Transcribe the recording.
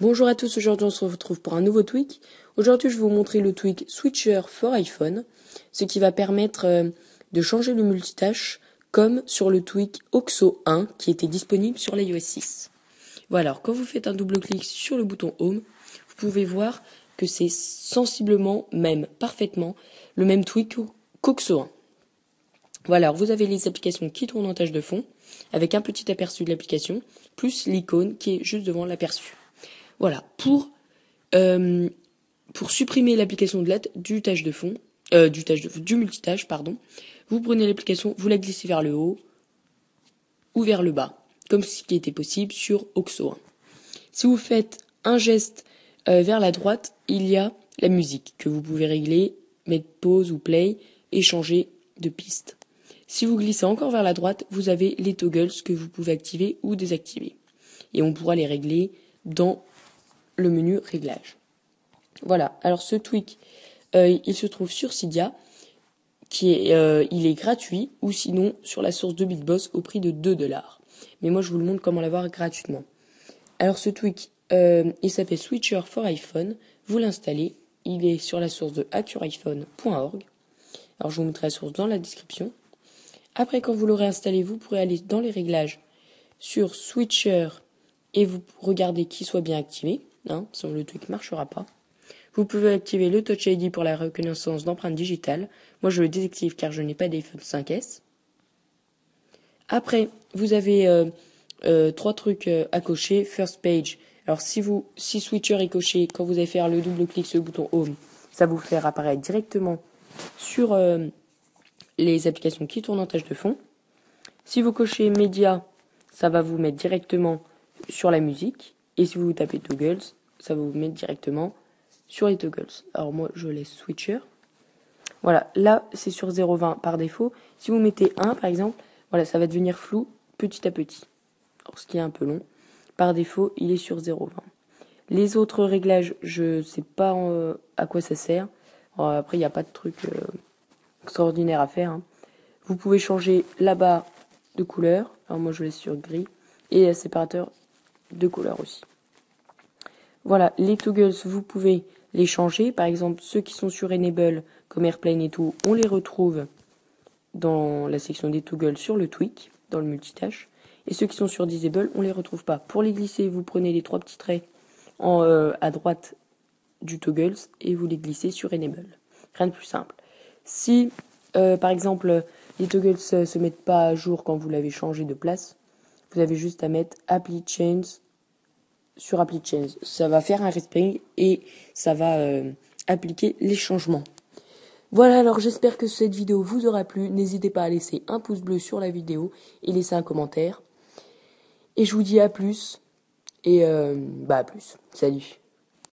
Bonjour à tous, aujourd'hui on se retrouve pour un nouveau tweak. Aujourd'hui je vais vous montrer le tweak Switcher for iPhone, ce qui va permettre de changer le multitâche comme sur le tweak OXO 1 qui était disponible sur l'iOS 6. Voilà, alors quand vous faites un double clic sur le bouton Home, vous pouvez voir que c'est sensiblement, même parfaitement, le même tweak qu'OXO 1. Voilà, alors vous avez les applications qui tournent en tâche de fond, avec un petit aperçu de l'application, plus l'icône qui est juste devant l'aperçu. Voilà, pour supprimer l'application de LED du multitâche, vous prenez l'application, vous la glissez vers le haut ou vers le bas, comme ce qui était possible sur OXO 1. Si vous faites un geste vers la droite, il y a la musique que vous pouvez régler, mettre pause ou play et changer de piste. Si vous glissez encore vers la droite, vous avez les toggles que vous pouvez activer ou désactiver. Et on pourra les régler dans le menu réglage. Voilà, alors ce tweak, il se trouve sur Cydia, il est gratuit, ou sinon sur la source de BitBoss au prix de 2$. Mais moi je vous le montre comment l'avoir gratuitement. Alors ce tweak, il s'appelle Switcher for iPhone, vous l'installez, il est sur la source de hackyouriphone.org. Alors je vous mettrai la source dans la description. Après quand vous l'aurez installé, vous pourrez aller dans les réglages sur Switcher et vous regardez qu'il soit bien activé. Sinon le tweak ne marchera pas. Vous pouvez activer le Touch ID pour la reconnaissance d'empreintes digitales. Moi, je le désactive car je n'ai pas d'iPhone 5S. Après, vous avez trois trucs à cocher. First page. Alors, si Switcher est coché, quand vous allez faire le double clic sur le bouton Home, ça vous fait apparaître directement sur les applications qui tournent en tâche de fond. Si vous cochez Média, ça va vous mettre directement sur la musique. Et si vous tapez Toggles, ça va vous mettre directement sur les toggles. Alors moi je laisse Switcher. Voilà, là c'est sur 0,20 par défaut. Si vous mettez 1 par exemple, voilà, ça va devenir flou petit à petit. Alors ce qui est un peu long. Par défaut, il est sur 0,20. Les autres réglages, je sais pas à quoi ça sert. Alors, après, il n'y a pas de truc extraordinaire à faire. Vous pouvez changer la barre de couleur. Alors moi je laisse sur gris. Et un séparateur de couleur aussi. Voilà, les toggles, vous pouvez les changer. Par exemple, ceux qui sont sur Enable, comme Airplane et tout, on les retrouve dans la section des toggles sur le tweak, dans le multitâche. Et ceux qui sont sur Disable, on les retrouve pas. Pour les glisser, vous prenez les trois petits traits à droite du toggles et vous les glissez sur Enable. Rien de plus simple. Si, par exemple, les toggles se mettent pas à jour quand vous l'avez changé de place, vous avez juste à mettre Apply Change sur Apply Change. Ça va faire un respring et ça va appliquer les changements. Voilà, alors j'espère que cette vidéo vous aura plu. N'hésitez pas à laisser un pouce bleu sur la vidéo et laisser un commentaire. Et je vous dis à plus. Et à plus. Salut.